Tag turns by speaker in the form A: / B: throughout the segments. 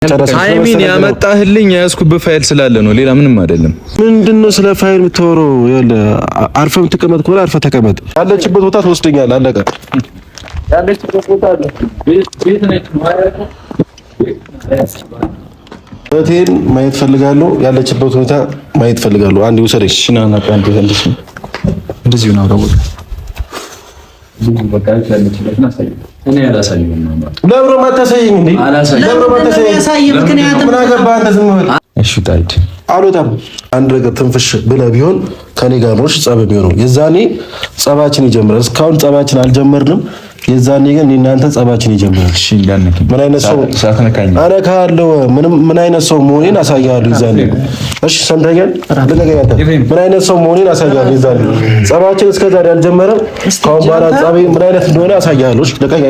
A: ሃይሚን ያመጣህልኝ ያዝኩብህ ፋይል ስላለ ነው፣ ሌላ ምንም አይደለም።
B: ምንድነው ስለ ፋይል የምታወራው? ያለ አርፈህ የምትቀመጥ ከሆነ አርፈህ ተቀመጥ። ያለችበት ቦታ ትወስደኛለህ። አለቀ። ያለችበት ቦታ አለ። ቤት ነች ማለት ነው። እህቴን ማየት ፈልጋለሁ። ያለችበት ሁኔታ ማየት ፈልጋለሁ። አንዴ ውሰደኝ። እሺ ና ና አንዴ እንደዚህ እንደዚህ ነው አውራው በቃ ያለችበት ና ሳይ እኔ አላሳየውም ነው ለብሮ ማታሳየኝ እንዴ? ለብሮ ማታሳየኝ ምክንያቱም ምን አገባህ አንተ? ዝም በል እሺ። ታይድ አልወጣም። አንድ ነገር ትንፍሽ ብለህ ቢሆን ከኔ ጋር ነው ጸብ የሚሆነው። የዛኔ ጸባችን ይጀምራል። እስካሁን ጸባችን አልጀመርንም። የዛኔ ግን እናንተ ጸባችን ይጀምራል። እሺ እንዳነክ ምን አይነት ሰው ሳትነካኝ አረካለሁ። ምን አይነት ሰው መሆኔን አሳያለሁ የዛኔ። እሺ ሰምተኛል። ምን አይነት ሰው መሆኔን አሳያለሁ የዛኔ። ጸባችን እስከዛሬ አልጀመረም። ካሁን በኋላ ጸቤ ምን አይነት እንደሆነ አሳያለሁ። እሺ ለቀቀኝ።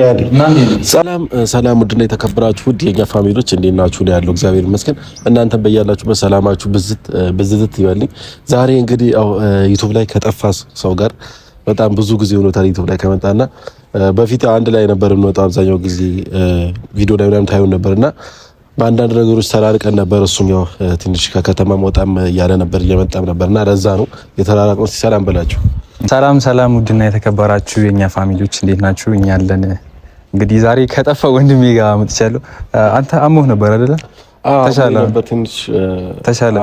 B: ሰላም ሰላም፣ ውድና የተከበራችሁ ውድ የኛ ፋሚሊዎች እንዴት ናችሁ? ነው ያለው። እግዚአብሔር ይመስገን። እናንተም በያላችሁበት ሰላማችሁ ብዝት ይበልኝ። ዛሬ እንግዲህ ዩቲዩብ ላይ ከጠፋ ሰው ጋር በጣም ብዙ ጊዜ ሆኖታል። ዩቲዩብ ላይ ከመጣና በፊት አንድ ላይ ነበር እንወጣው አብዛኛው ጊዜ ቪዲዮ ላይ ምናምን ታዩን ነበርና በአንዳንድ ነገሮች ተራርቀን ነበር። እሱም ያው ትንሽ ከከተማ ወጣም እያለ ነበር እየመጣም ነበርና ለዛ ነው የተራራቀው። ሰላም በላችሁ።
C: ሰላም ሰላም፣ ውድና የተከበራችሁ የኛ ፋሚሊዎች እንዴት ናችሁ? እኛ አለን። እንግዲህ ዛሬ ከጠፋ ወንድሜ ጋር መጥቻለሁ። አንተ አሞህ ነበር አይደለ? ተሻለ ነበር ትንሽ ተሻለ።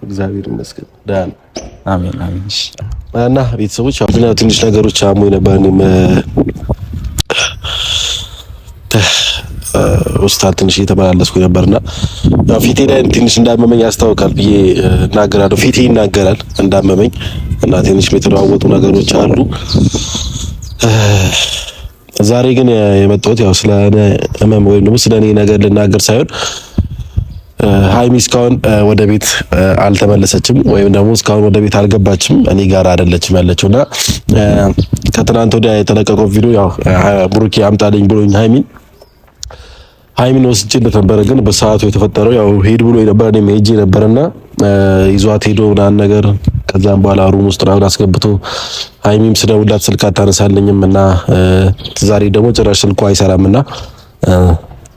C: እግዚአብሔር ይመስገን ዳን። አሜን አሜን። እሺ እና ቤተሰቦች አሁን ትንሽ ነገሮች አሞኝ ነበር። እኔም ሆስፒታል ትንሽ እየተመላለስኩ ነበርና ያው ፊቴ ላይ ትንሽ እንዳመመኝ ያስታውቃል ብዬ እናገራለሁ። ፊቴ ይናገራል እንዳመመኝ እና ትንሽ የተለዋወጡ ነገሮች አሉ። ዛሬ ግን የመጣሁት ያው ስለ ህመም ወይም ደግሞ ስለ እኔ ነገር ልናገር ሳይሆን ሃይሚ እስካሁን ወደ ቤት አልተመለሰችም ወይም ደግሞ እስካሁን ወደ ቤት አልገባችም። እኔ ጋር አይደለችም ያለችውና ከትናንት ወዲያ የተለቀቀው ቪዲዮ ያው ብሩኬ አምጣልኝ ብሎኝ ሃይሚን ወስጄለት ነበረ። ግን በሰዓቱ የተፈጠረው ያው ሄድ ብሎ ነበር። እኔም ሄጄ ነበርና ይዟት ሄዶ ምናምን ነገር ከዛም በኋላ ሩም ውስጥ ምናምን አስገብቶ ሃይሚም ስደውላት ስልክ አታነሳልኝም እና ዛሬ ደግሞ ጭራሽ ስልኩ አይሰራምና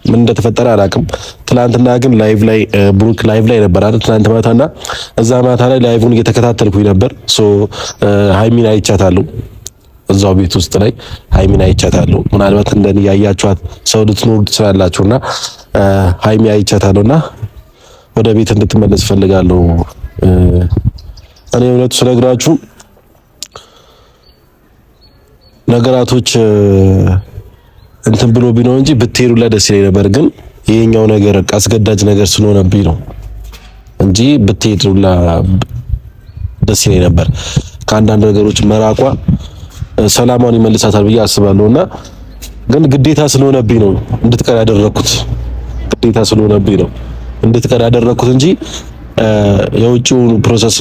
C: ምን እንደተፈጠረ አላውቅም። ትናንትና ግን ላይቭ ላይ ብሩክ ላይቭ ላይ ነበር አይደል? ትናንት ማታና እዛ ማታ ላይ ላይቭን እየተከታተልኩኝ ነበር። ሃይሚን አይቻታለሁ እዛው ቤት ውስጥ ላይ ሃይሚን አይቻታለሁ። ምናልባት እንደኔ ያያችኋት ሰው ልትኖር ትችላላችሁና ሃይሚ አይቻታለሁና ወደ ቤት እንድትመለስ ፈልጋለሁ። እኔ እውነቱ ስነግራችሁ ነገራቶች እንትን ብሎ ቢኖር እንጂ ብትሄዱላ ደስ ይለኝ ነበር። ግን ይሄኛው ነገር አስገዳጅ ነገር ስለሆነብኝ ነው እንጂ ብትሄዱላ ደስ ይለኝ ነበር። ከአንዳንድ ነገሮች መራቋ ሰላማውን ይመልሳታል ብዬ አስባለሁና ግን ግዴታ ስለሆነብኝ ነው እንድትቀር ያደረኩት። ግዴታ ስለሆነብኝ ነው እንድትቀር ያደረኩት እንጂ የውጭውን ፕሮሰስ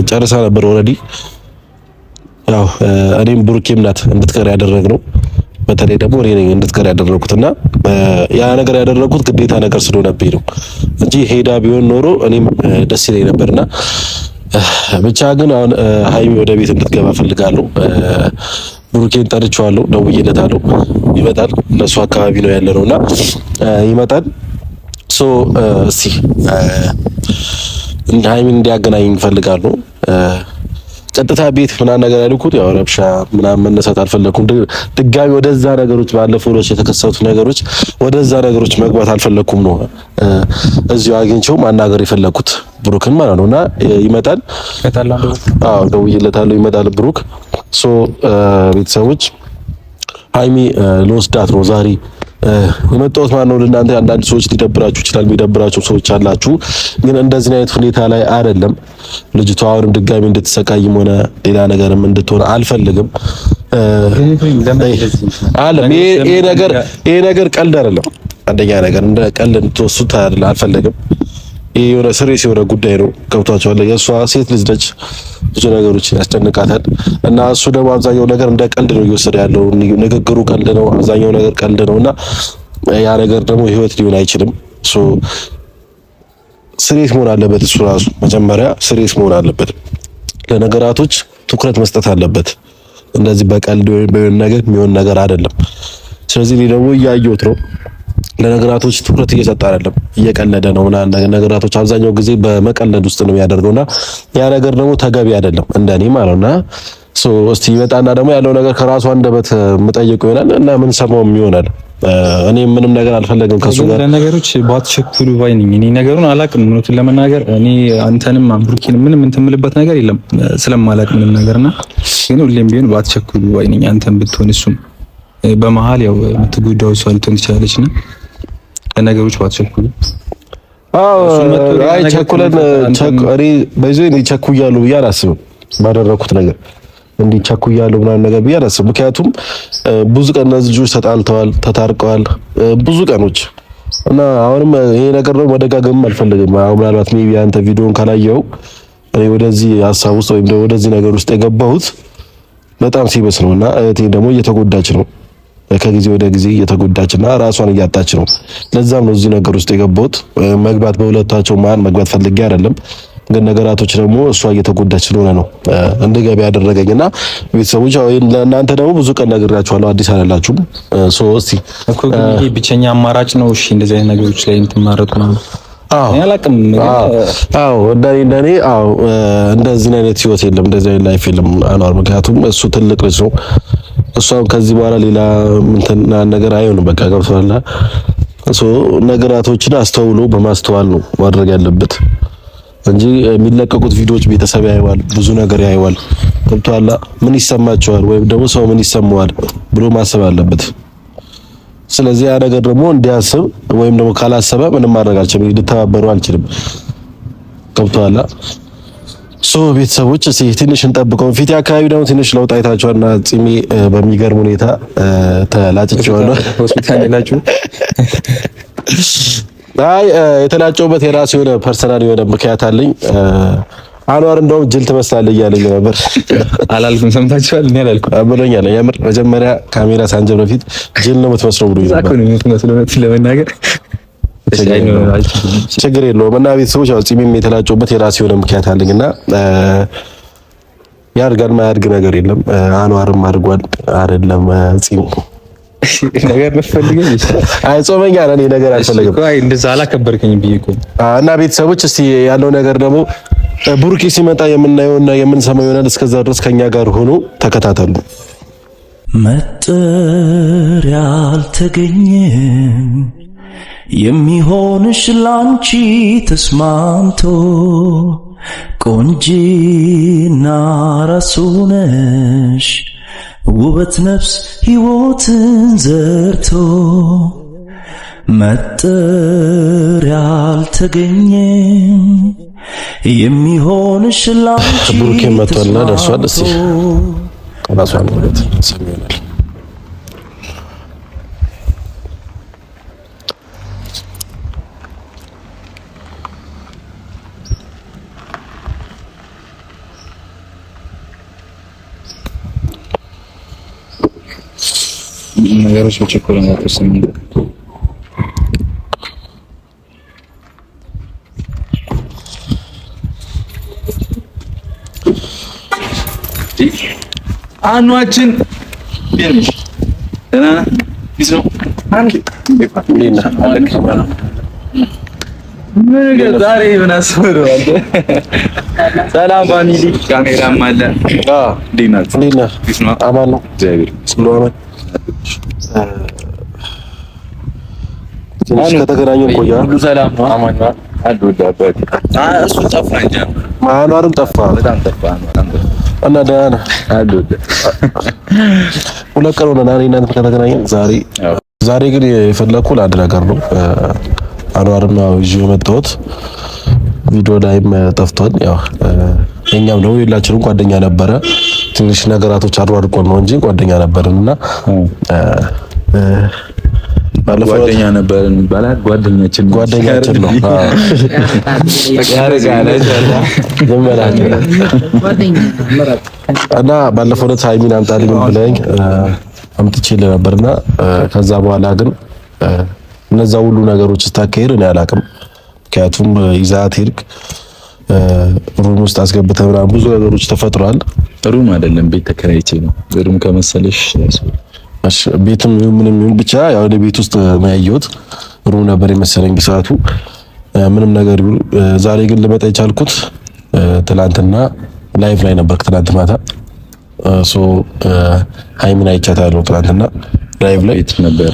C: ጨርሳ ነበር ኦልሬዲ። ያው እኔም ብሩኬም ናት እንድትቀር ያደረግነው። በተለይ ደግሞ እኔ ነኝ እንድትቀር ያደረኩትና ያ ነገር ያደረኩት ግዴታ ነገር ስለሆነብኝ ነው እንጂ ሄዳ ቢሆን ኖሮ እኔም ደስ ይለኝ ነበርና ብቻ ግን አሁን ሃይሚ ወደ ቤት እንድትገባ ፈልጋለሁ። ብሩኬን ጠርቼዋለሁ፣ ደውዬለታለሁ። ይመጣል። እነሱ አካባቢ ነው ያለነውና ይመጣል። እስቲ ሃይሚን እንዲያገናኝ ፈልጋለሁ። ቀጥታ ቤት ምናምን ነገር ያልኩት ያው ረብሻ ምናምን መነሳት አልፈለኩም። ድጋሚ ወደዛ ነገሮች ባለፈው ነው የተከሰቱ ነገሮች ወደዛ ነገሮች መግባት አልፈለኩም ነው እዚሁ አግኝቼው ማናገር የፈለኩት ብሩክን ማለት ነውና ይመጣል። አዎ ደውዬለታለሁ። ይመጣል ብሩክ። ቤተሰቦች ሃይሚ ልወስዳት ነው ዛሬ የመጣሁት ማለት ነው። ለእናንተ አንዳንድ ሰዎች ሊደብራችሁ ይችላል፣ የሚደብራችሁ ሰዎች አላችሁ። ግን እንደዚህ አይነት ሁኔታ ላይ አይደለም። ልጅቷ አሁንም ድጋሚ እንድትሰቃይም ሆነ ሌላ ነገርም እንድትሆን አልፈልግም። ይሄ ነገር ቀልድ አይደለም። አንደኛ ነገር እንደ ቀልድ እንድትወስዱት አልፈልግም። ይሄ የሆነ ስሬስ የሆነ ጉዳይ ነው። ገብቷቸዋል። የእሷ ሴት ልጅ ነች፣ ብዙ ነገሮች ያስጨንቃታል እና እሱ ደግሞ አብዛኛው ነገር እንደ ቀልድ ነው እየወሰደ ያለው። ንግግሩ ቀልድ ነው፣ አብዛኛው ነገር ቀልድ ነውና ያ ነገር ደግሞ ህይወት ሊሆን አይችልም። ስሬስ መሆን አለበት። እሱ ራሱ መጀመሪያ ስሬስ መሆን አለበት። ለነገራቶች ትኩረት መስጠት አለበት። እንደዚህ በቀልድ ወይ በሆነ ነገር የሚሆን ነገር አይደለም። ስለዚህ እኔ ደግሞ እያየሁት ነው ለነገራቶች ትኩረት እየሰጠ አይደለም፣ እየቀለደ ነው ምናምን ነገራቶች አብዛኛው ጊዜ በመቀለድ ውስጥ ነው የሚያደርገውና ያ ነገር ደግሞ ተገቢ አይደለም እንደኔ ማለትና እስቲ ይመጣና ደግሞ ያለው ነገር ከራሱ አንደበት መጠየቁ ይሆናል እና ምን ሰማውም ይሆናል። እኔ ምንም ነገር አልፈለግም ከሱ ጋር
A: ነገሮች ባትቸኩሉ ባይ ነኝ። እኔ ነገሩን አላውቅም ምኑትን ለመናገር እኔ አንተንም አምብሩኪን ምንም እንትምልበት ነገር የለም ስለማላውቅ ምንም ነገርና ግን ሁሌም ቢሆን ባትቸኩሉ ባይ ነኝ። አንተም ብትሆን እሱም በመሃል ያው የምትጎዳው እሷ ልትሆን ትችላለችና ለነገሮች ባትቸኩሉ።
C: አይ ቸኩለን እኔ በዚህ እኔ ቸኩያለሁ ብዬ አላስብም ባደረኩት ነገር እንዲቸኩያለሁ ምናምን ነገር ብዬ አላስብም። ምክንያቱም ብዙ ቀን እነዚህ ልጆች ተጣልተዋል፣ ተታርቀዋል ብዙ ቀኖች እና አሁንም ይሄ ነገር ነው መደጋገም አልፈልግም። አሁን ምናልባት ሜቢ አንተ ቪዲዮን ካላየው እኔ ወደዚህ ሀሳብ ውስጥ ወይም ወደዚህ ነገር ውስጥ የገባሁት በጣም ሲበስ ነውና እህቴ ደግሞ እየተጎዳች ነው ከጊዜ ወደ ጊዜ እየተጎዳችና ራሷን እያጣች ነው። ለዛም ነው እዚህ ነገር ውስጥ የገባሁት። መግባት በሁለታቸው መሀል መግባት ፈልጌ አይደለም፣ ግን ነገራቶች ደግሞ እሷ እየተጎዳች ስለሆነ ነው እንደገቢ ያደረገኝና ቤተሰቦች እናንተ ደግሞ ብዙ ቀን ነግራችኋለሁ፣ አዲስ አይደላችሁም። እስቲ
A: እኮ ግን ይሄ ብቸኛ አማራጭ ነው። እሺ እንደዚህ አይነት ነገሮች ላይ እንትማረጡ ነው። እንደኔ እንደዚህ አይነት ህይወት የለም፣ እንደዚህ አይነት ላይፍ የለም አኗር። ምክንያቱም እሱ ትልቅ ልጅ ነው። እሷም ከዚህ በኋላ ሌላ እንትና ነገር አይሆንም። በቃ ገብቶሃል። ነገራቶችን አስተውሎ በማስተዋል ነው ማድረግ ያለበት እንጂ የሚለቀቁት ቪዲዮዎች ቤተሰብ ያየዋል፣ ብዙ ነገር ያየዋል። ገብቶሃል። ምን ይሰማቸዋል ወይም ደግሞ ሰው ምን ይሰማዋል ብሎ ማሰብ አለበት። ስለዚህ ያ ነገር ደግሞ እንዲያስብ ወይም ደግሞ ካላሰበ ምንም ማድረግ አልችልም፣ ልተባበሩ አልችልም። ገብቶሃል። ቤተሰቦች እስኪ ትንሽ እንጠብቀው። ፊት አካባቢ ደግሞ ትንሽ ለውጥ አይታችኋልና ጺሜ በሚገርም ሁኔታ ተላጭቼዋለሁ። ሆስፒታል ላችሁ?
C: አይ የተላጨውበት የራሱ የሆነ ፐርሰናል የሆነ ምክንያት አለኝ። አንዋር እንደውም ጅል ትመስላለህ እያለኝ ነበር።
A: አላልኩም? ሰምታችኋል? እኔ አላልኩም።
C: አብሮኛል። የምር መጀመሪያ ካሜራ ሳንጀምር በፊት ጅል ነው የምትመስለው ብሎ ይዘው
A: ነው የምትመስለው ለመናገር
C: ችግር የለውም። እና ቤተሰቦች ያው ጺሜም የተላጨውበት የራሱ የሆነ ምክንያት አለኝና ያድጋል፣ ማያድግ ነገር የለም። አንዋርም አድጓል አይደለም ጺሙ
A: ነገር መፈልገኝ
C: አይ ጾመኛ ነኝ ነገር አልፈልግም።
A: አይ እንደዛ አላከበርከኝ ብዬ እኮ
C: እና ቤተሰቦች እስቲ ያለው ነገር ደግሞ ቡሩኬ ሲመጣ የምናየውና የምንሰማው ይሆናል። እስከዛ ድረስ ከኛ ጋር ሆኖ ተከታተሉ።
D: መጠሪያ አልተገኘም የሚሆንሽ ላንቺ ተስማምቶ ቆንጂና ራሱ ነሽ ውበት ነፍስ ሕይወትን ዘርቶ መጠሪያ አልተገኘም የሚሆንሽ ላንቺ
C: ቡሩኬ መጥቷልና ደርሷል። እስቲ ራሷን ማለት ሰሚያናል
A: ነገሮች በቸኮለ ነው ተሰምኝ። አኗችን ቢልሽ ደህና ቢዝነው አንቺ ቢፋሚሊና አለከማና ምን ዛሬ ምን አስበረው አንተ? ሰላም ፋሚሊ፣ ካሜራም አለ። ዲና ቢዝነው አማን ነው እግዚአብሔር ስለሆነ
C: ትንሽ ከተገናኘን ቆያ።
A: ሁሉ ሰላም ነው? አማን ነው አሉ ዳባት እሱ ጠፋ እንጂ
C: አንዋርም ጠፋ፣
A: በጣም ጠፋ
C: እና ደህና ነህ?
A: አሉ
C: ሁለት ቀን ሆነና እናንተ ከተገናኘን ዛሬ ግን የፈለኩት አንድ ነገር ነው። አንዋርና ይዤ የመጣሁት ቪዲዮ ላይም ጠፍቷል። ያው እኛም ደግሞ የላችንም ጓደኛ ነበረ። ትንሽ ነገራቶች አድዋድቆን ነው እንጂ ጓደኛ ነበርንና ባለፈው ጓደኛ ነበርን ይባላል። ጓደኛችን ነው። እና ባለፈው ዕለት ሃይሚን አምጣልኝ ብለኝ አምጥቼልህ ነበርና ከዛ በኋላ ግን እነዛ ሁሉ ነገሮች ስታካሄድ እኔ አላውቅም። ምክንያቱም ይዛት ሄድክ ሩም ውስጥ አስገብተህ ምናምን ብዙ ነገሮች ተፈጥሯል።
A: ሩም አይደለም ቤት ተከራይቼ ነው። ሩም ከመሰለሽ
C: እሺ ቤትም ምንም ይሁን ብቻ ያው ቤት ውስጥ ነው ያየሁት። ሩም ነበር የመሰለኝ ሰዓቱ ምንም ነገር ይሁን። ዛሬ ግን ልመጣ የቻልኩት ትናንትና ላይቭ ላይ ነበር። ትናንት ማታ ሃይሚን አይቻታለሁ። ትናንትና ላይቭ ላይ ነበር።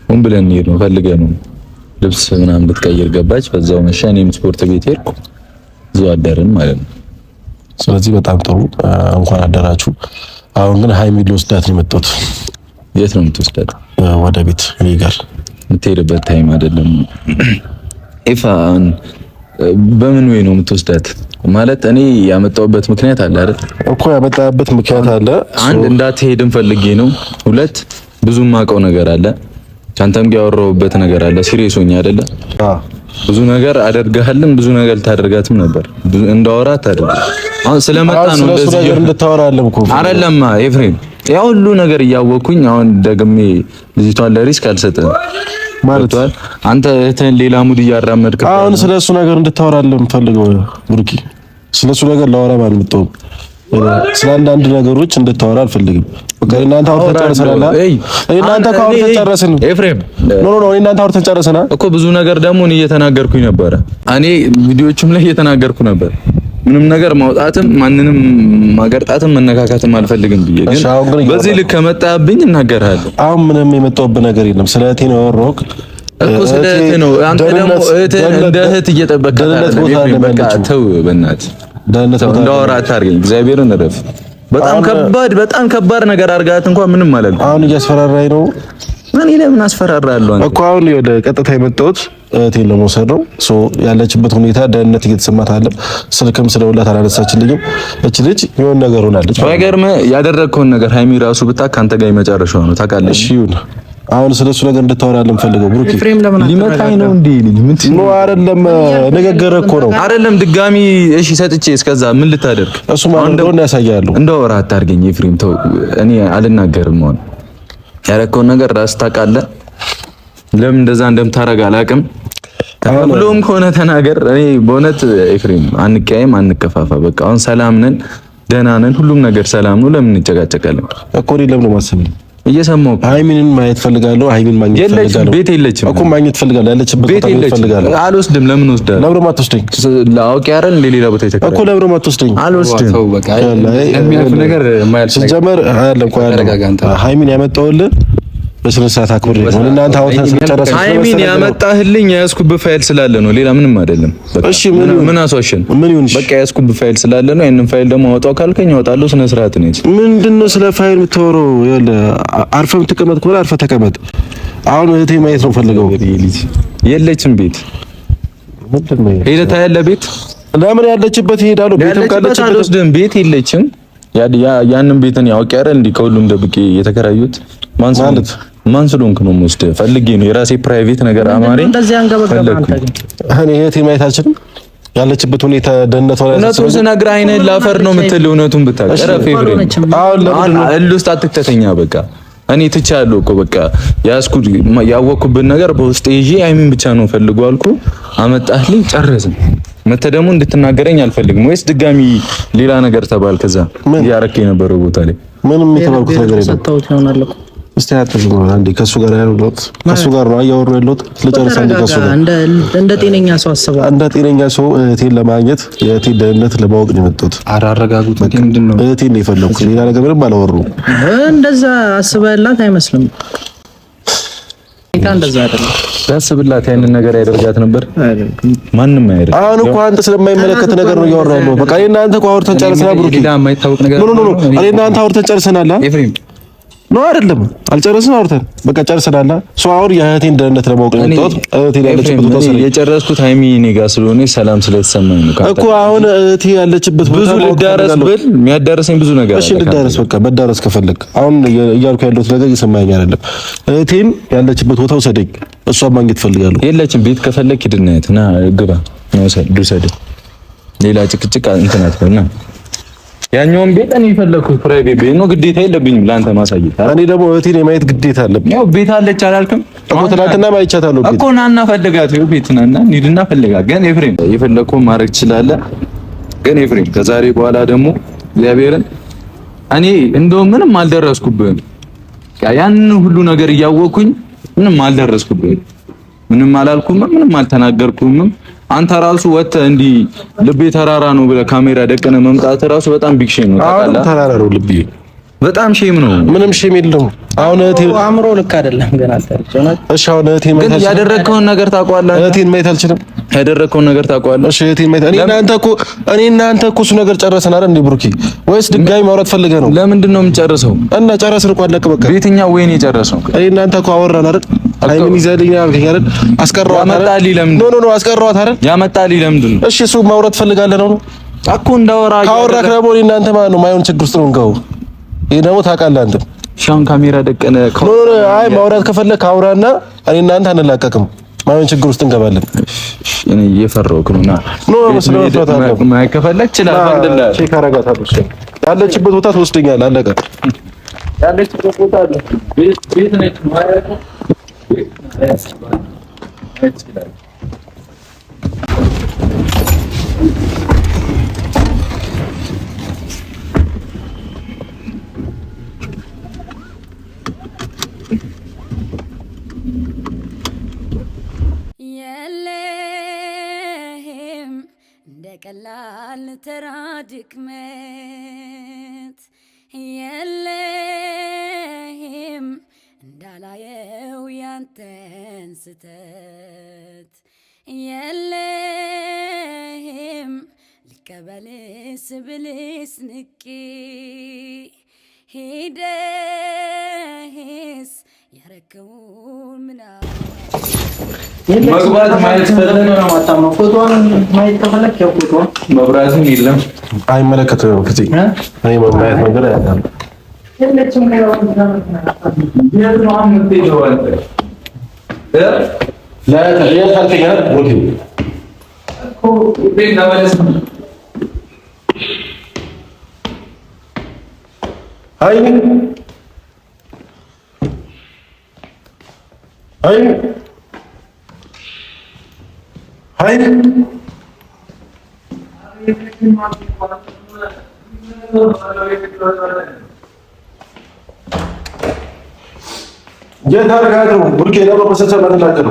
C: ምን ብለን ነው ፈልገህ ነው ልብስ ምናምን ብትቀይር ገባች። በዛው መሻ እኔም ስፖርት ቤት ሄድኩ እዛው አደርን ማለት ነው። ስለዚህ በጣም ጥሩ እንኳን አደራችሁ። አሁን ግን ሃይሚን ልወስዳት ነው የመጣሁት። የት ነው የምትወስዳት? ወደ ቤት እኔ ጋር የምትሄድበት ታይም አይደለም። ኢፋን በምን ወይ ነው የምትወስዳት? ማለት እኔ ያመጣሁበት ምክንያት አለ አይደል
B: እኮ ያመጣበት ምክንያት አለ።
C: አንድ እንዳትሄድም ፈልጌ ነው። ሁለት ብዙ ማውቀው ነገር አለ። ካንተም ጋር ያወራሁበት ነገር አለ። ሲሪየስ ሆኜ አይደለ? ብዙ ነገር አደርጋለሁ። ብዙ ነገር ታደርጋትም ነበር። እንዳወራት ታደርግ። አሁን ስለመጣ ነው እንደዚህ ነገር
B: እንድታወራለም እኮ
C: አይደለም ኤፍሬም። ያ ሁሉ ነገር እያወቅኩኝ አሁን ደግሜ ልጅቷን ለሪስክ አልሰጥም ማለት ነው። አንተ እህትህን ሌላ ሙድ እያራመድክ
B: አሁን ስለሱ ነገር እንድታወራለም ፈልገው ብሩኪ። ስለሱ ነገር ላወራ ማለት ነው። ስለ አንዳንድ ነገሮች እንድታወራ አልፈልግም። በቃ እናንተ አውርተን ጨርሰናል። እናንተ አውርተን ጨረስን
C: ኤፍሬም።
B: ኖ እናንተ አውርተን ጨርሰናል
C: እኮ ብዙ ነገር ደግሞ እኔ እየተናገርኩኝ ነበረ። እኔ ቪዲዮዎችም ላይ እየተናገርኩ ነበር። ምንም ነገር ማውጣትም ማንንም ማገርጣትም መነካካትም አልፈልግም ብዬ ግን በዚህ ልክ ከመጣብኝ እናገራለሁ።
B: አሁን ምንም የመጣውበት ነገር የለም። ስለ እህቴ ነው ያወራሁት
C: እኮ ስለ እህቴ ነው። አንተ ደግሞ እህቴን እንደ እህት እየጠበቅካት አይደለም። በቃ ተው በእናትህ እንዳወራ አታርገኝ። እግዚአብሔርን እረፍ። በጣም ከባድ ነገር አድርጋት እንኳን ምንም ማለት
B: አሁን እያስፈራራኝ ነው።
C: ምን ለምን አስፈራራለሁ
B: እኮ አሁን ወደ ቀጥታ የመጣሁት እህቴን ለመውሰድ ነው። ያለችበት ሁኔታ ደህንነት እየተሰማት አለ። ስልክም ስለውላት አላነሳችልኝም። እቺ ልጅ የሆነ ነገር ሆናለች።
C: ባይገርም ያደረግከውን ነገር ሃይሚ ራሱ ብታክ ካንተ ጋር የመጨረሻው ነው ታውቃለህ።
B: እሺ ይሁን። አሁን ስለሱ ነገር እንድታወራለን ፈልገው ብሩክ
C: ሊመታኝ ነው እንዴ? ልጅ
B: ነው አይደለም? ንግግር እኮ ነው
C: አይደለም? ድጋሚ እሺ ሰጥቼ እስከዛ ምን ልታደርግ?
B: እሱ ማለት እንደሆነ ያሳያሉ።
C: እንዳወራ አታርገኝ ኤፍሬም ተው። እኔ አልናገርም። አሁን ያረከውን ነገር ራስህ ታውቃለህ። ለምን እንደዛ እንደምታረግ አላውቅም። ተብሎም ከሆነ ተናገር። እኔ በእውነት ኤፍሬም አንቀያይም፣ አንከፋፋ። በቃ አሁን ሰላም ነን፣ ደህና ነን፣ ሁሉም ነገር ሰላም ነው። ለምን እንጨቃጨቃለን
B: እኮ? ለምን ማሰብ
C: እየሰማሁ
B: ሃይሚንን ማየት ፈልጋለሁ። ሃይሚን ማግኘት ፈልጋለሁ።
C: ቤት የለችም
B: እኮ ማግኘት ፈልጋለሁ። ያለችበት ቦታ ማግኘት ፈልጋለሁ።
C: አልወስድም። ለምን ወስዳለሁ?
B: ለብሮ ማትወስደኝ
C: ላውቅ ያረን ሌላ ቦታ ይተካል
B: እኮ ለብሮ ማትወስደኝ
C: አልወስድም።
B: ተው በቃ የሚያልፍ ነገር የማያልፍ ሲጀመር አይደለም እኮ ሃይሚን ያመጣውልህ በስነ ስርዓት አክብር ነው። እናንተ አውርተን ስንጨርስ
C: ሃይሚን ያመጣህልኝ ያስኩብህ ፋይል ስላለ ነው፣ ሌላ ምንም አይደለም። በቃ እሺ ምን አስዋሽን? ምን ይሁን? በቃ ያስኩብህ ፋይል ስላለ ነው። ያንን ፋይል ደግሞ አወጣው ካልከኝ አወጣለሁ። ስነ ስርዓት ነው።
B: ምንድነው ስለ ፋይል የምታወራው? ያለ አርፈህ የምትቀመጥ ከሆነ አርፈህ ተቀመጥ። አሁን እህቴ ማየት ነው ፈልገው።
C: የለችም ቤት ምንድነው? ሄደታ ያለ ቤት
B: ለምን ያለችበት ይሄዳሉ። ቤትም ካለችበት
C: ቤት የለችም። ያንን ቤትን ያውቅ ያረል እንዲ ከሁሉም ደብቄ የተከራዩት ማን ስለሆንክ ነው? ሙስተ ፈልጌ ነው። የራሴ ፕራይቬት ነገር አማሪ
E: እንደዚህ አንገበገበ አንተ ግን
B: እኔ እህቴ ማየት አልችልም። ያለችበት ሁኔታ ደህንነቷ ላይ
C: እውነቱን ስነግርህ አይነን ላፈር ነው የምትል። እውነቱን ብታቀረፍ ኤፍሬም አሁን እልውስጥ አትክተተኛ። በቃ እኔ ትቻለሁ እኮ በቃ ያወኩብን ነገር በውስጥ ይዤ ሃይሚን ብቻ ነው ፈልገው አልኩ። አመጣህልኝ ጨረስን። መተህ ደግሞ እንድትናገረኝ አልፈልግም። ወይስ ድጋሚ ሌላ ነገር ተባል? ከዛ ያረከ የነበረው ቦታ ላይ
B: ምንም የተባልኩት ነገር የለም።
E: ሰጣሁት ይሆናል እኮ
B: እስቲ አጥሩ አንዴ ከሱ ጋር ያሉት ከሱ ጋር ነው እያወሩ ያሉት። ልጨርስ አንዴ ከሱ ጋር
E: እንደ ጤነኛ ሰው አስበው።
B: እንደ ጤነኛ ሰው እህቴን ለማግኘት የእህቴን ደህንነት ለማወቅ ነው የመጣሁት።
C: አራረጋጉት ምንድነው?
B: እህቴን ነው የፈለኩት። ሌላ ነገር ምንም አላወሩም።
E: እንደዛ አስበህላት አይመስልም። እንደዛ አይደለም።
C: ያስብላት ያንን ነገር ያደርጋት ነበር። ማንም አይደለም።
B: አሁን እኮ አንተ ስለማይመለከት ነገር ነው እያወራህ ያለው። በቃ እኔ እናንተ እኮ አውርተን ጨርሰናል። ብሩክ
C: ሌላ የማይታወቅ ነገር
B: ነው። እኔ እናንተ አውርተን ጨርሰናል
C: ኤፍሬም
B: ነው አይደለም? አልጨረስንም። አውርተን በቃ ጨርሰናል። ሰው አሁን የእህቴን ደህንነት ለማወቅ ነው የመጣሁት። እህቴን ያለችበት ቦታ ስለኝ
C: የጨረስኩት ሃይሚ እኔ ጋር ስለሆነ ሰላም ስለተሰማኝ ነው
B: እኮ። አሁን እህቴ ያለችበት ቦታ
C: ብዙ ልዳረስ ብል የሚያዳርሰኝ ብዙ ነገር
B: እሺ፣ ልዳረስ በቃ መዳረስ ከፈለክ አሁን እያልኩ ያለሁት ነገር እየሰማኸኝ አይደለም። እህቴን ያለችበት ቦታ ውሰደኝ። እሷን ማግኘት ፈልጋለሁ።
C: የለችም። ቤት ከፈለክ ሂድናት ና ግባ ነው ልውሰድ። ሌላ ጭቅጭቅ እንትን አትበልና ያኛውን ቤት እኔ የፈለኩት ፕራይቬት ቤት ነው። ግዴታ የለብኝም ለአንተ ማሳየት።
B: እኔ ደግሞ እህቴን የማየት ግዴታ አለብኝ።
C: ያው ቤት አለች አላልክም
B: እኮ? ትናንትና ማይቻታለሁ ቤት
C: እኮ ናና ፈልጋት። ይኸው ቤት ናና እንሂድና ፈልጋት። ግን ኤፍሬም የፈለከውን ማድረግ ትችላለህ። ግን ኤፍሬም ከዛሬ በኋላ ደግሞ እግዚአብሔርን
F: እኔ እንደውም ምንም አልደረስኩብህም። ያን ሁሉ ነገር እያወቅኩኝ ምንም አልደረስኩብህም። ምንም አላልኩም፣ ምንም አልተናገርኩም። አንተ ራሱ ወጥተህ እንዲህ ልቤ ተራራ ነው ብለህ ካሜራ ደቀነ መምጣት ራሱ በጣም ቢግ ሼም ነው። ታውቃለህ?
B: ተራራ ነው ልቤ፣
F: በጣም ሼም ነው።
B: ምንም ሼም የለውም። አሁን
E: አእምሮ ልክ አይደለም ገና አልተረጨና።
B: እሺ አሁን እህቴን
F: ግን ያደረግከውን ነገር ታውቀዋለህ።
B: እህቴን ማየት አልችልም።
F: ያደረግከውን ነገር ታውቀዋለህ።
B: እሺ እህቴን ማየት እኔ እና አንተ እኮ እሱ ነገር ጨረሰን አይደል እንዴ ብሩኬ? ወይስ ድጋሚ ማውራት ፈልገህ ነው?
F: ለምንድን ነው የምንጨርሰው?
B: እና ጨረስን እኮ አለቀ በቃ።
F: በየትኛው ወይ ነው የጨረሰው?
B: እኔ እና አንተ እኮ አወራን አይደል? አይምን ይዘልኝ አይደል? አስቀረዋት አይደል? ኖ አስቀረዋት አይደል?
F: ያመጣልኝ ለምንድን ነው?
B: እሺ እሱ ማውራት ፈልጋለህ ነው
F: እኮ እንዳወራ
B: ካወራክ ደግሞ እኔ እና አንተ ማለት ነው ማይሆን ችግር ውስጥ ነው እንገው። ይሄ ደግሞ ታውቃለህ አንተ
F: ሻን ካሜራ ደቀነ።
B: አይ ማውራት ከፈለክ አውራና እኔ እና አንተ አንላቀቅም። ማይሆን ችግር ውስጥ እንገባለን።
F: እኔ እየፈራሁህ ነውና ከፈለክ ይችላል። አልሐምዱሊላህ
B: ቼክ አደርጋታለሁ። ያለችበት ቦታ ትወስደኛለህ። አለቀ።
F: ያለችበት ቦታ አለ። ቤት ነች ማለት ነው።
G: የለህም እንደ ቀላል ተራ ድክመት የለህም እንዳላየው ያንተን ስተት የለህም ልቀበልስ ብልስ ንቄ ሄደህስ ያረከውን ምና
F: መግባት ማየት ፈለገ ነው ማታማ ፎቶዋን ማየት ከፈለክ ያው ፎቶዋን መብራትም የለም
B: አይመለከትም። ፍፄ እኔ ማየት ነገር አያውቅም።
F: የለችም ነው
B: የት አድርጋት ነው ብሩኬ? ነው በሰሰብ አትናገር።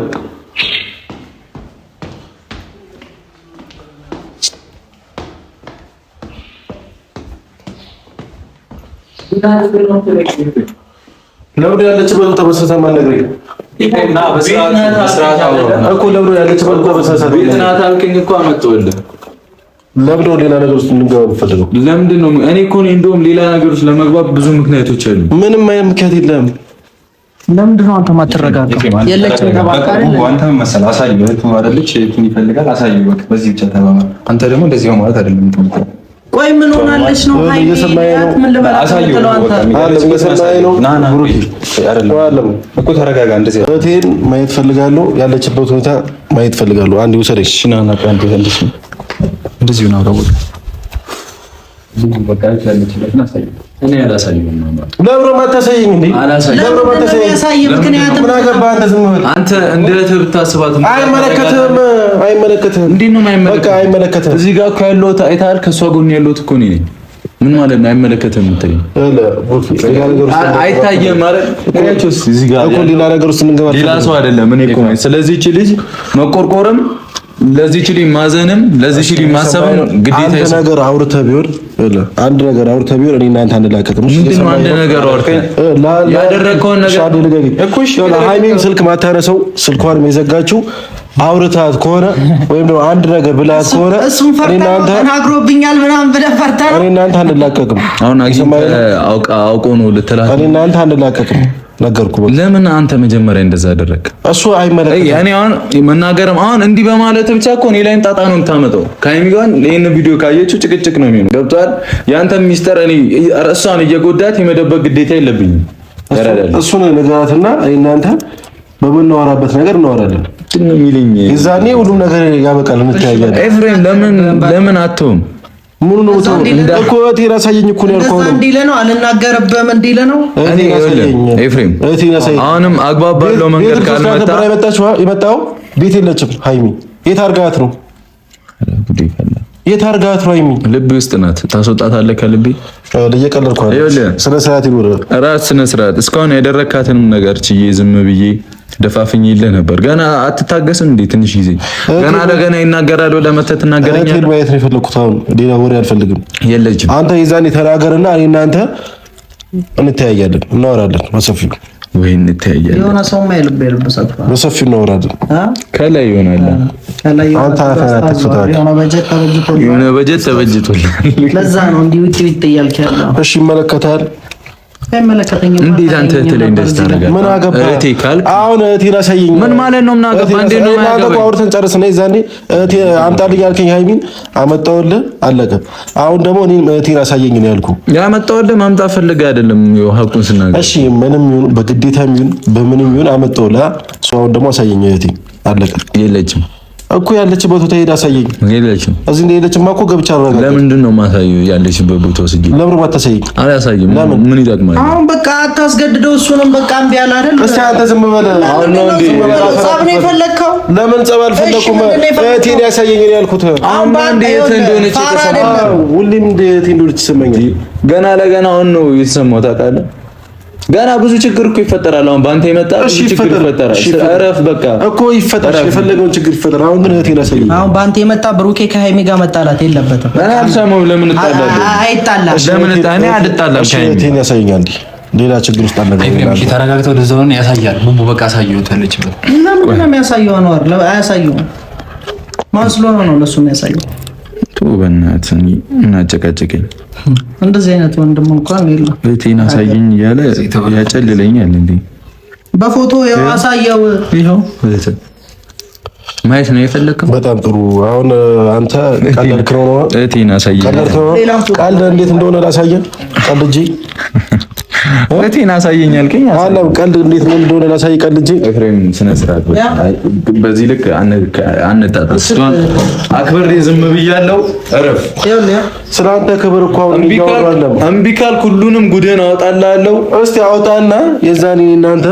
B: ለምን ያለችበት ቦታ በሰሰብ አትነግረኝ
F: እና በስርዓት
B: እኮ ለምን ያለችበት ቦታ በሰሰብ
F: ቤትናት አልከኝ እኮ አመጣሁልህ።
B: ለምን ሌላ ነገር ውስጥ እንገባ የምፈልገው?
F: ለምንድን ነው? እኔ እኮ እንደውም ሌላ ነገር ውስጥ ለመግባት ብዙ ምክንያቶች አሉ።
B: ምንም አይነት ምክንያት የለም።
E: ለምንድን ነው አንተ ማትረጋጋው? የለችም ተባካሪ
H: አንተ ምን መሰለህ አሳየው። እህቱ አይደለች እህቱን ይፈልጋል። አሳየው በቃ በዚህ ብቻ ተባባል። አንተ ደግሞ እንደዚህ ነው ማለት አይደለም።
E: ቆይ ምን ሆናለች ነው? ሃይ ምን ልበላ?
H: አሳየው ና ብሩኬ አይደለም እኮ ተረጋጋ። እንደዚህ
B: እህቴን ማየት ፈልጋለሁ። ያለችበት ሁኔታ ማየት ፈልጋለሁ። አንዴ ውሰደኝ።
H: እሺ ና አንተ እንደዚህ ነው አውቀው በቃ ያለችበትን አሳየው።
F: እኔ አላሳየውም ማለት
B: ለብሮ ማታሳየኝ እንዴ? ለብሮ ማታሳየኝ ምክንያቱም ምን አገባህ አንተ? ዝም ብለህ
F: አንተ እንደ ብታስባት
B: አይመለከትህም።
F: እንዴት ነው የማይመለከት?
B: በቃ አይመለከትህም።
F: እዚህ ጋር እኮ ያለሁት አይተሃል። ከእሷ ጎን ያለሁት እኮ እኔ ነኝ። ምን ማለት ነው አይመለከትህም የምትለኝ? አይታየም ማለት እኔያቸውስ እዚህ ጋር
B: እኮ ሌላ ነገር ውስጥ እንገባለን።
F: ሌላ ሰው አይደለም እኔ እኮ ነኝ። ስለዚህ እቺ ልጅ መቆርቆርም ለዚህ ችሊ ማዘንም ለዚህ ችሊ ማሰብም ግዴታ
B: አንድ ነገር አውርተህ ቢሆን እኔ እና አንተ አንላቀቅም።
F: ምንድነው አንድ ነገር አውርተህ ያደረግከውን ነገር
B: እኮ እሺ፣ ሃይሚን ስልክ ማታነሰው ስልኳን የዘጋችው አውርታት ከሆነ ወይም ደግሞ አንድ ነገር ብላት ከሆነ
E: እኔ እና አንተ ተናግሮብኛል ምናምን ብለህ ፈርተህ
B: እኔ እና አንተ አንላቀቅም።
F: አሁን አውቆ ነው ልትላት
B: እኔ እና አንተ አንላቀቅም። ነገርኩ።
F: ለምን አንተ መጀመሪያ እንደዛ አደረግ?
B: እሱ አይመለከትም።
F: እኔ አሁን መናገርም አሁን እንዲህ በማለት ብቻ እኮ እኔ ላይም ጣጣ ነው የምታመጣው። ከሀይሚ ጋር ይሄን ቪዲዮ ካየችው ጭቅጭቅ ነው የሚሆነው። ገብቶሃል? ያንተ ሚስጥር እኔ እሷን እየጎዳት የመደበቅ ግዴታ የለብኝም።
B: እሱን ንገራትና እናንተ በምናወራበት ነገር እናወራለን።
F: ነው የሚለኝ
B: የዛኔ ሁሉም ነገር ያበቃል። እንተያያለን።
F: ኤፍሬም ለምን አትተውም?
B: ሙሉ ነው እኮ እቴን አሳየኝ እኮ ነው ያልኩህ።
E: እንዲለ ነው አልናገርብህም እንዲለ ነው።
F: እኔ ኤፍሬም አሁንም አግባብ ባለው መንገድ ካልመጣ
B: የመጣው ቤት የለችም ሃይሚ። የት አድርጋት ነው? የታርጋት ነው አይሚ
F: ልብ ውስጥ ናት። ታስወጣታለህ ከልቤ።
B: እየቀለድኩ አይደል? ስነ ስርዓት ይኖር
F: ራስ ስነ ስርዓት። እስካሁን ያደረካትንም ነገር ችዬ ዝም ብዬ ደፋፍኝ ይልህ ነበር። ገና አትታገስም እንዴ? ትንሽ ጊዜ ገና ለገና ይናገራል። ለመተት ትናገረኛለህ።
B: እቴል ማየት ነው የፈለኩት። አሁን ሌላ ወሬ አልፈልግም።
F: የለችም።
B: አንተ የዛኔ ተናገርና እኔ እናንተ እንተያያለን፣ እናወራለን በሰፊው።
F: ወይ እንተያያለን።
E: የሆነ ሰው ማይልብ የልበሰት
B: በሰፊው እናወራለን።
F: ከላይ ይሆናል።
B: አንተ አታስፈታል።
F: የሆነ በጀት ተበጅቶልሃል።
E: ለዛ ነው እንዲህ ውጪ ውጪ እያልክ ያለው።
B: እሺ ይመለከታል።
E: አይመለከተኝም።
F: እንዴት አንተ እህት ላይ እንደዚህ ታደርጋለህ?
B: ምን አገባ?
F: እህቴ ካልክ
B: አሁን እህቴን አሳየኝ።
F: ምን ማለት ነው? ምን አገባ? እንዴት ነው
B: ማለት? አውርተን ጨርስና የዛኔ እህቴ አምጣልኝ ያልከኝ ሃይሚን አመጣሁልህ፣ አለቀ። አሁን ደግሞ እኔም እህቴን አሳየኝ ነው ያልኩህ።
F: ያመጣሁልህ ማምጣት ፈልገህ አይደለም፣ ይኸው ሀቁን ስናገር።
B: እሺ ምንም ይሁን በግዴታም ይሁን በምንም ይሁን አመጣሁልህ። እሱ አሁን ደግሞ አሳየኝ እህቴን፣ አለቀ።
F: የለችም
B: እኮ ያለችበት ቦታ ሄዳ አሳየኝ።
F: የለችም።
B: እዚህ እንደሌለችማ እኮ ገብቻ አረጋግጥ።
F: ለምንድን ነው የማሳየው? ያለችበት ቦታ ወስጄ
B: ለምን ባታሳየኝ?
F: አላሳይም። ምን ይጠቅማል?
E: አሁን በቃ አታስገድደው። እሱንም በቃ እምቢ አለ አይደል?
B: እስቲ አንተ ዝም በል።
F: አሁን ነው እንዴ
E: ጸብ ነው የፈለግከው?
B: ለምን ጸብ አልፈለኩም? እህቴን ያሳየኝ ነው ያልኩት።
F: አሁን ባንዴ እህት እንደሆነች የተሰማው
B: ሁሌም እንደ እህቴ እንደሆነች ይሰማኛል።
F: ገና ለገና አሁን ነው የተሰማው። ታውቃለህ ገና ብዙ ችግር እኮ ይፈጠራል። አሁን ባንተ የመጣ ብዙ ችግር ይፈጠራል። እረፍ በቃ እኮ
B: ይፈጠራል። የፈለገውን ችግር ይፈጠራል። አሁን ግን እህቴን አሳየኝ።
E: አሁን ባንተ የመጣ ብሩኬ ከሃይሚ ጋር መጣላት የለበትም።
F: እኔ አልሰማሁም። ለምን እጣላለሁ?
E: አይጣላም።
F: ለምን እኔ አልጣላም።
B: እህቴን ያሳየኝ። አንዴ ሌላ ችግር ውስጥ አለ።
H: እሺ ተረጋግተው ወደዛው ነው ያሳያል። ቡቡ በቃ አሳየው ተለችበት።
E: ለምን ነው የሚያሳየው? ነው አይደል? አያሳየውም። ማስሎ ነው ለሱ የሚያሳየው።
F: በእናትህ ምን አጨቃጨቀኝ?
E: እንደዚህ አይነት ወንድም እንኳን የለም።
F: እህቴን አሳየኝ እያለ ያጨልለኛል እንዴ?
E: በፎቶ ያው አሳየው።
F: ይኸው ማየት ነው የፈለከው?
B: በጣም ጥሩ። አሁን አንተ ቀለድክ ነው?
F: እህቴን አሳየኝ።
B: ቀልድ እንዴት እንደሆነ ላሳየን። ቀልጄ
F: እህቴን አሳየኝ አልከኝ።
B: አለም ቀልድ እንዴት እንደሆነ ላሳይ። ቀልጄ
F: ኤፍሬም ስነ ስርዓት በዚህ ልክ አንጣጣስ። አክብሬ ዝም ብያለሁ። እረፍ።
B: ስላንተ ክብር እኮ አሁን እያወራለሁ።
F: እምቢ ካልክ ሁሉንም ጉድህን አወጣልሃለሁ።
B: እስቲ አውጣና የዛኔ እናንተ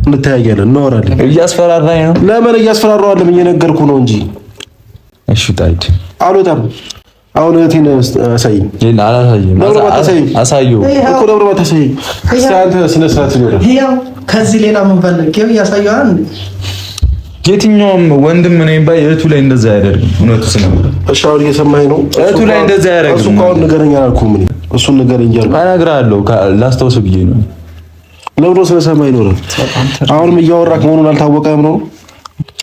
B: እንተያያለን፣ እናወራለን።
F: እያስፈራራኝ ነው።
B: ለምን እያስፈራራው? አይደለም እየነገርኩህ ነው እንጂ።
F: እሺ ታዲያ
B: አልወጣም። አሁን እህቴን አሳየኝ።
F: ሌላ አላሳየኝ። አሳየው
B: እኮ ደብረ ባታሳየኝ። እስቲ አንተ ስነ ስርዓት ይኖር።
E: ያው ከዚህ ሌላ ምን ፈለግ? ይኸው እያሳየው አንዴ።
F: የትኛውም ወንድም ነኝ ባይ እህቱ ላይ እንደዛ አያደርግም። እውነቱ ስለሆነ
B: እሺ፣ አሁን እየሰማኸኝ ነው?
F: እህቱ ላይ እንደዛ አያደርግም።
B: እሱ አሁን ንገረኝ አላልኩም እኔ። እሱን ንገረኝ እያልኩ
F: እነግርሃለሁ። ላስታውስ ብዬ ነው።
B: ለብሮ ስለሰማኸኝ ነው። አሁንም እያወራክ መሆኑን አልታወቀም ነው?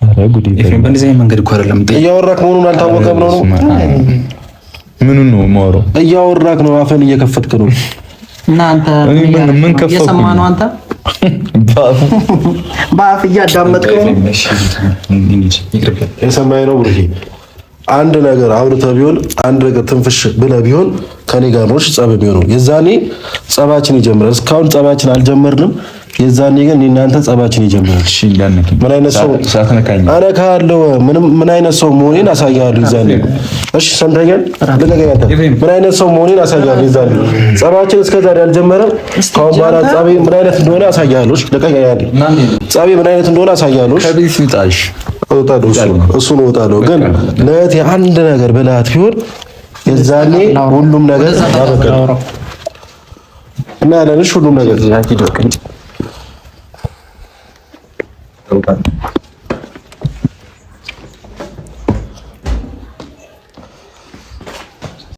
F: ኧረ ጉድ!
H: ኤፍሬም በእንደዚህ አይነት መንገድ እኮ አይደለም
B: እያወራክ መሆኑን አልታወቀም ነው?
F: ምኑን ነው የማወራው?
B: እያወራክ ነው። አፈን እየከፈትክ ነው።
E: እና አንተ
F: ምን ከፈትኩ?
E: እየሰማህ ነው አንተ? በአፍ እያዳመጥክ ነው።
B: የሰማኸኝ ነው ብሩኬ። አንድ ነገር አውርተህ ቢሆን አንድ ነገር ትንፍሽ ብለህ ቢሆን ከኔ ጋር ነው ጸብ የሚሆነው። የዛኔ ጸባችን ይጀምራል። እስካሁን ጸባችን አልጀመርንም። የዛኔ ግን እናንተ ጸባችን ይጀምራል።
F: እሺ እንዳነክ
B: ምን አይነት ሰው አነካለሁ? ምን አይነት ሰው መሆኔን አሳያለሁ የዛኔ። እሺ ሰምተኛል? ምን አይነት ሰው መሆኔን አሳያለሁ የዛኔ። ጸባችን እስከዛሬ አልጀመረም። ካሁን በኋላ ጸቤ ምን አይነት እንደሆነ አሳያለሁ። ለቀኛ ያለ ጸቤ ምን አይነት እንደሆነ አሳያለሁ።
F: ከቤት ይውጣሽ
B: እሱን እወጣለሁ። ግን ለእህቴ አንድ ነገር ብላት ቢሆን የዛኔ ሁሉም ነገር ያበቃል እና ያለንሽ ሁሉም ነገር